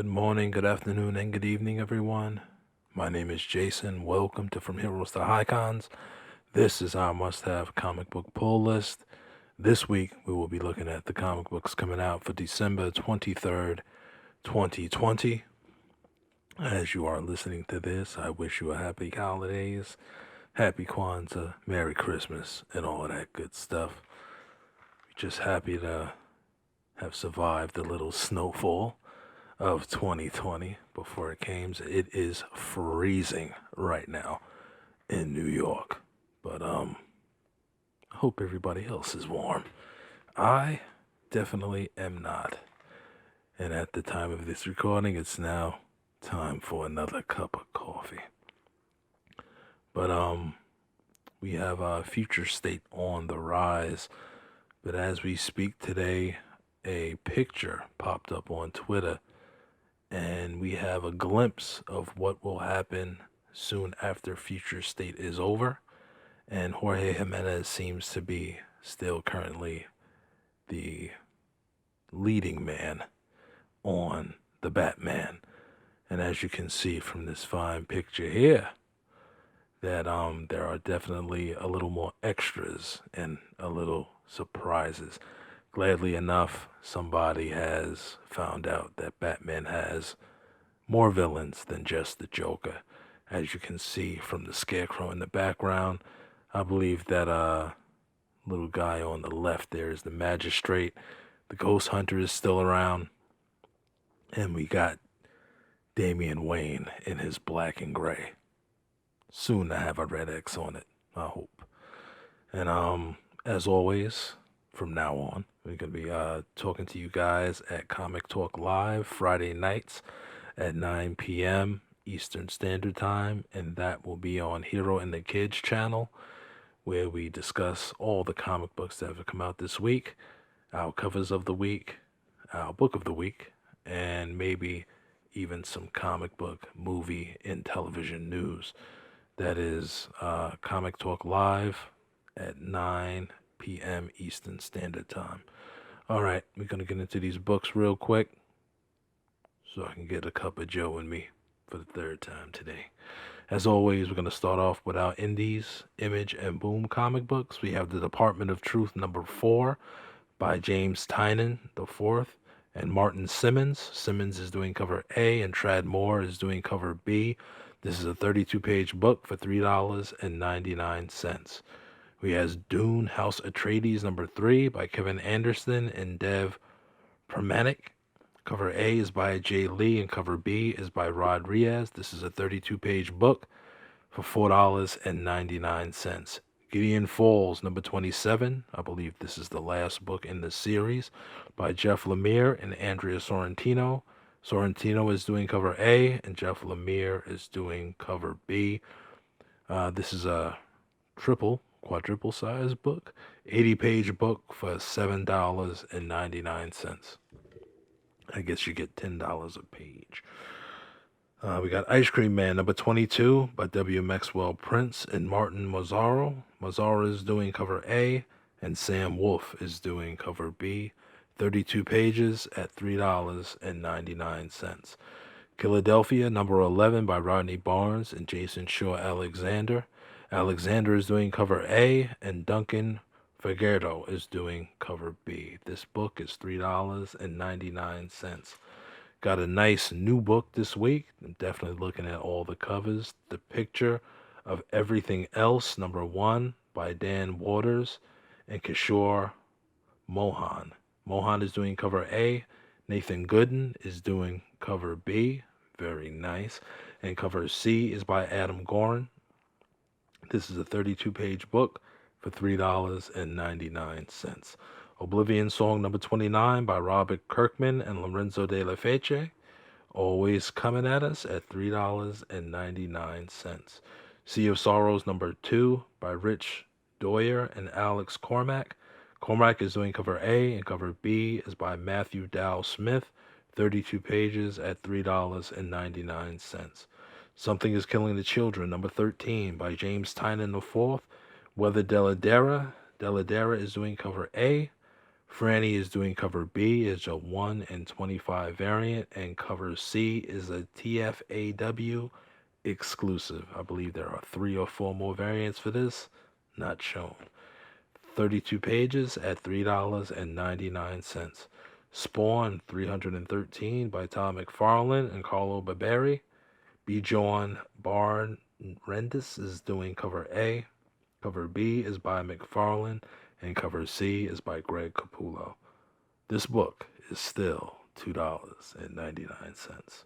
Good morning, good afternoon, and good evening, everyone. My name is Jason. Welcome to From Heroes to Icons. This is our must have comic book pull list. This week, we will be looking at the comic books coming out for December 23rd, 2020. As you are listening to this, I wish you a happy holidays, happy Kwanzaa, Merry Christmas, and all of that good stuff. Just happy to have survived the little snowfall of 2020 before it came. It is freezing right now in New York, but I hope everybody else is warm. I definitely am not. And at the time of this recording, it's now time for another cup of coffee. But we have a future state on the rise. But as we speak today, a picture popped up on Twitter and we have a glimpse of what will happen soon after Future State is over. And Jorge Jimenez seems to be still currently the leading man on the Batman. And as you can see from this fine picture here, that there are definitely a little more extras and a little surprises. Gladly enough, somebody has found out that Batman has more villains than just the Joker. As you can see from the Scarecrow in the background, I believe that little guy on the left there is the Magistrate. The Ghost Hunter is still around. And we got Damian Wayne in his black and gray. Soon to have a red X on it, I hope. And as always, from now on, we're going to be talking to you guys at Comic Talk Live Friday nights at 9 p.m. Eastern Standard Time, and that will be on Hero and the Kids channel, where we discuss all the comic books that have come out this week, our covers of the week, our book of the week, and maybe even some comic book, movie, and television news. That is Comic Talk Live at 9 p.m. Eastern Standard Time. All right, we're going to get into these books real quick so I can get a cup of Joe in me for the third time today. As always, we're going to start off with our Indies, Image, and Boom comic books. We have The Department of Truth number 4 by James Tynion the fourth and Martin Simmons. Simmons is doing cover A and Trad Moore is doing cover B. This is a 32-page book for $3.99. We have Dune House Atreides number 3 by Kevin Anderson and Dev Pramanik. Cover A is by Jay Lee and cover B is by Rod Reyes. This is a 32-page book for $4.99. Gideon Falls, number 27. I believe this is the last book in the series by Jeff Lemire and Andrea Sorrentino. Sorrentino is doing cover A and Jeff Lemire is doing cover B. This is a quadruple size book, 80-page book for $7.99. I guess you get $10 a page. We got Ice Cream Man, number 22 by W. Maxwell Prince and Martin Mazzaro. Mazzaro is doing cover A, and Sam Wolf is doing cover B. 32 pages at $3.99. Philadelphia, number 11 by Rodney Barnes and Jason Shaw Alexander. Alexander is doing cover A, and Duncan Figueredo is doing cover B. This book is $3.99. Got a nice new book this week. I'm definitely looking at all the covers. The Picture of Everything Else, number 1 by Dan Waters and Kishore Mohan. Mohan is doing cover A. Nathan Gooden is doing cover B. Very nice. And cover C is by Adam Gorin. This is a 32-page book for $3.99. Oblivion Song number 29 by Robert Kirkman and Lorenzo de la Fece. Always coming at us at $3.99. Sea of Sorrows number 2 by Rich Doyer and Alex Cormack. Cormack is doing cover A and cover B is by Matthew Dow Smith. 32 pages at $3.99. Something is Killing the Children number 13 by James Tynion IV. Weather Deladera. Deladera is doing cover A Franny is doing cover B, is a 1 in 25 variant, and cover C is a TFAW exclusive. I believe there are 3 or 4 more variants for this, not shown. 32 pages at $3.99. Spawn 313 by Tom McFarlane and Carlo Barberi. Bjorn Barnrendis is doing cover A. Cover B is by McFarlane, and cover C is by Greg Capullo. This book is still $2.99.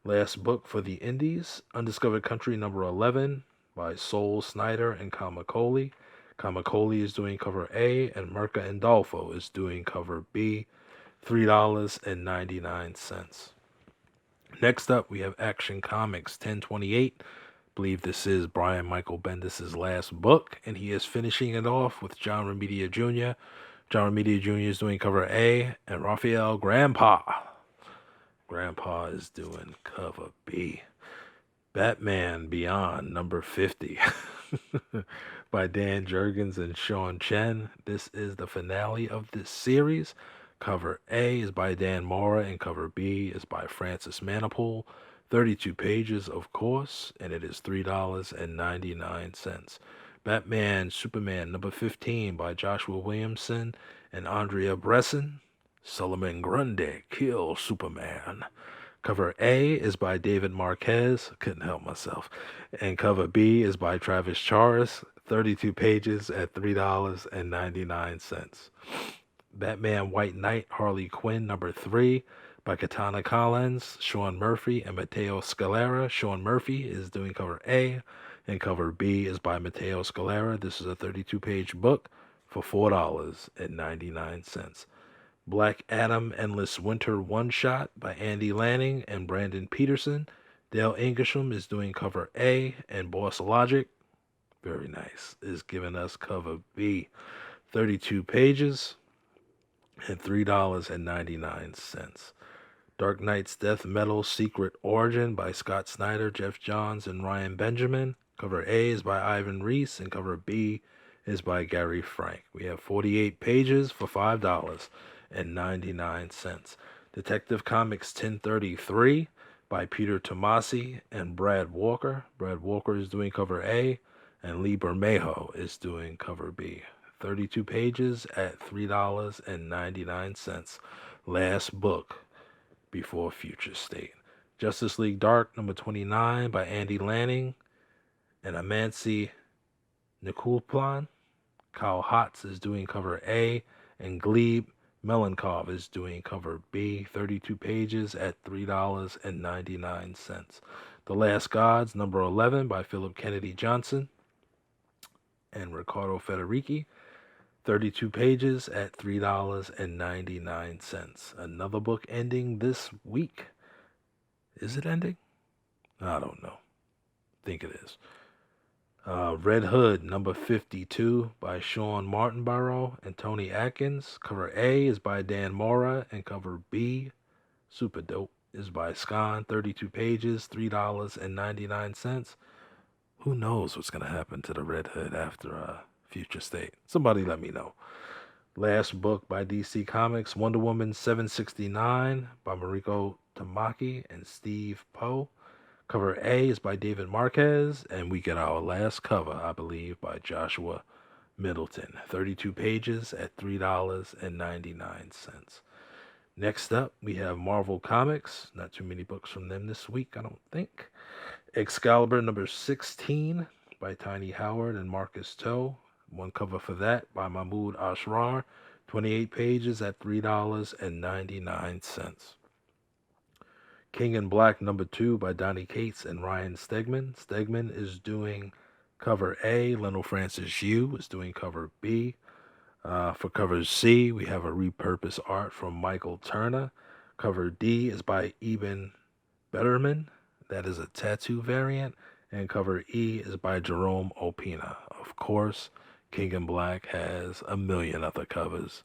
Last book for the indies, Undiscovered Country number 11 by Sol Snyder and Kamikoli. Kamikoli is doing cover A, and Mirka Andolfo is doing cover B, $3.99. Next up, we have Action Comics 1028. I believe this is Brian Michael Bendis' last book, and he is finishing it off with John Romita Jr. John Romita Jr. is doing cover A, and Raphael Grandpa is doing cover B. Batman Beyond number 50 by Dan Jurgens and Sean Chen. This is the finale of this series. Cover A is by Dan Mora, and cover B is by Francis Manapul. 32 pages, of course, and it is $3.99. Batman Superman number 15 by Joshua Williamson and Andrea Bresson. Solomon Grundy kills Superman. Cover A is by David Marquez. Couldn't help myself. And cover B is by Travis Charest. 32 pages at $3.99. Batman White Knight Harley Quinn number 3 by Katana Collins, Sean Murphy, and Matteo Scalera. Sean Murphy is doing cover A, and cover B is by Matteo Scalera. This is a 32-page book for $4.99. Black Adam Endless Winter One Shot by Andy Lanning and Brandon Peterson. Dale Ingersham is doing cover A, and Boss Logic, very nice, is giving us cover B. 32 pages and $3.99. Dark Knight's Death Metal Secret Origin by Scott Snyder, Jeff Johns, and Ryan Benjamin. Cover A is by Ivan Reese, and cover B is by Gary Frank. We have 48 pages for $5.99. Detective Comics 1033 by Peter Tomasi and Brad Walker. Brad Walker is doing cover A, and Lee Bermejo is doing cover B. 32 pages at $3.99. Last book before Future State. Justice League Dark number 29 by Andy Lanning and Amansi Nikulpan. Kyle Hotz is doing cover A, and Gleb Melenkov is doing cover B. 32 pages at $3.99. The Last Gods number 11 by Philip Kennedy Johnson and Riccardo Federici. 32 pages at $3.99. Another book ending this week. Is it ending? I don't know. Think it is. Red Hood number 52 by Sean Martinborough and Tony Atkins. Cover A is by Dan Mora, and cover B, super dope, is by Scon. 32 pages, $3.99. Who knows what's going to happen to the Red Hood after Future State? Somebody let me know. Last book by DC Comics, Wonder Woman 769 by Mariko Tamaki and Steve Poe. Cover A is by David Marquez, and we get our last cover, I believe, by Joshua Middleton. 32 pages at $3.99. Next up, we have Marvel Comics. Not too many books from them this week, I don't think. Excalibur number 16 by Tiny Howard and Marcus Toe. One cover for that by Mahmoud Ashrar. 28 pages at $3.99. King in Black number 2 by Donny Cates and Ryan Stegman. Stegman is doing cover A. Lionel Francis Yu is doing cover B. For cover C, we have a repurposed art from Michael Turner. Cover D is by Eben Betterman. That is a tattoo variant. And cover E is by Jerome Opina. Of course, King in Black has a million other covers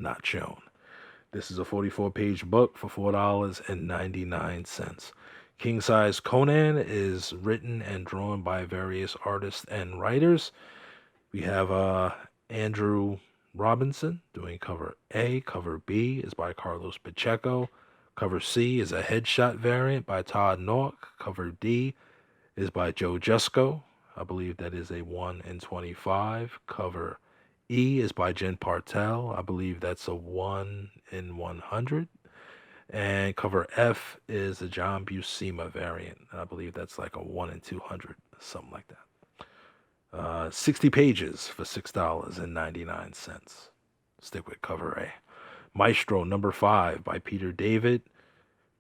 not shown. This is a 44-page book for $4.99. King Size Conan is written and drawn by various artists and writers. We have Andrew Robinson, doing cover A. Cover B is by Carlos Pacheco. Cover C is a headshot variant by Todd Nork. Cover D is by Joe Jusko. I believe that is a 1 in 25. Cover E is by Jen Partel. I believe that's a 1 in 100. And cover F is a John Buscema variant. I believe that's like a 1 in 200, something like that. 60 pages for $6.99. Stick with cover A. Maestro number 5 by Peter David,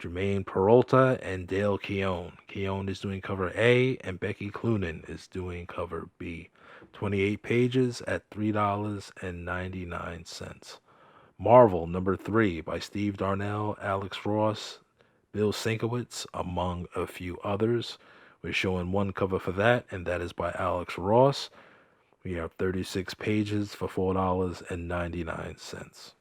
Jermaine Peralta, and Dale Keown. Keown is doing cover A, and Becky Cloonan is doing cover B. 28 pages at $3.99. Marvel number 3 by Steve Darnell, Alex Ross, Bill Sienkiewicz, among a few others. We're showing one cover for that, and that is by Alex Ross. We have 36 pages for $4.99.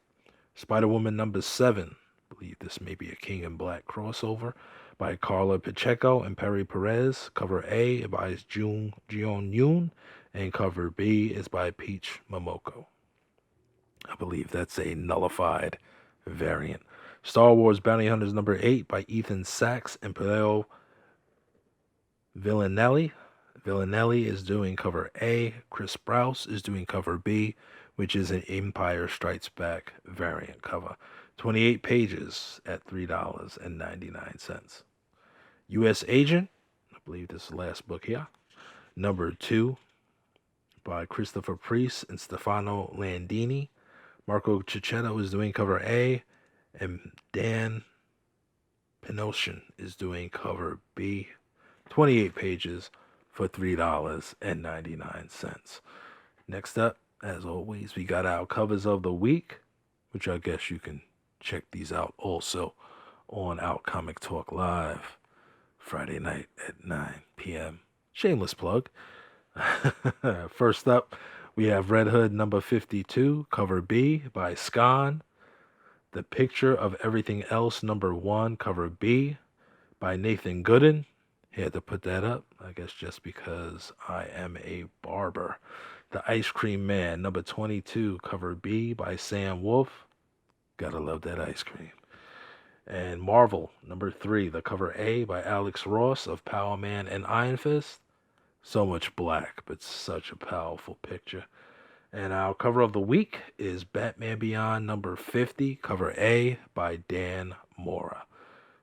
Spider-Woman number 7. I believe this may be a King in Black crossover by Carla Pacheco and Perry Perez. Cover A by Jeon Yoon, and cover B is by Peach Momoko. I believe that's a nullified variant. Star Wars Bounty Hunters number 8 by Ethan Sachs and Peleo Villanelli. Villanelli is doing cover A. Chris Sprouse is doing cover B, which is an Empire Strikes Back variant cover. 28 pages at $3.99. U.S. Agent, I believe this is the last book here, number 2 by Christopher Priest and Stefano Landini. Marco Cicchetto is doing cover A, and Dan Pinochet is doing cover B. 28 pages for $3.99. Next up, as always, we got our covers of the week, which I guess you can check these out also on our Comic Talk Live Friday night at 9 p.m. Shameless plug. First up, we have Red Hood number 52, cover B by Scan. The Picture of Everything Else number 1, cover B by Nathan Gooden. He had to put that up, I guess just because I am a barber. The Ice Cream Man number 22, cover B by Sam Wolf. Gotta love that ice cream. And Marvel number 3, the cover A by Alex Ross of Power Man and Iron Fist. So much black, but such a powerful picture. And our cover of the week is Batman Beyond number 50, cover A by Dan Mora.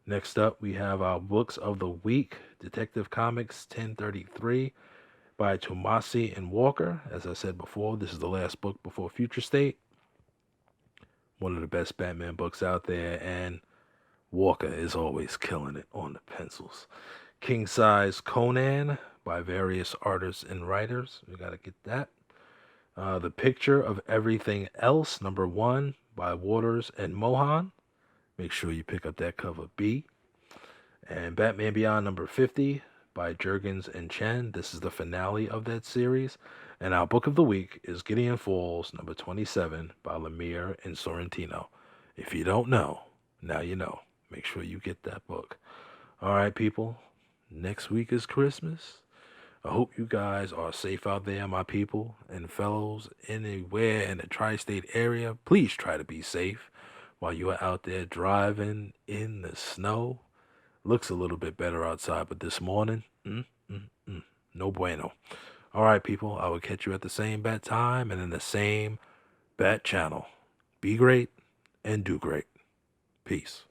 Next up, we have our books of the week. Detective Comics 1033 by Tomasi and Walker. As I said before, this is the last book before Future State. One of the best Batman books out there, and Walker is always killing it on the pencils. King Size Conan by various artists and writers. We got to get that. The Picture of Everything Else, number 1 by Waters and Mohan. Make sure you pick up that cover B. And Batman Beyond number 50 by Jurgens and Chen. This is the finale of that series. And our book of the week is Gideon Falls number 27 by Lemire and Sorrentino. If you don't know, now you know. Make sure you get that book. All right, people. Next week is Christmas. I hope you guys are safe out there, my people and fellows anywhere in the tri-state area. Please try to be safe while you are out there driving in the snow. Looks a little bit better outside, but this morning, no bueno. All right, people, I will catch you at the same bat time and in the same bat channel. Be great and do great. Peace.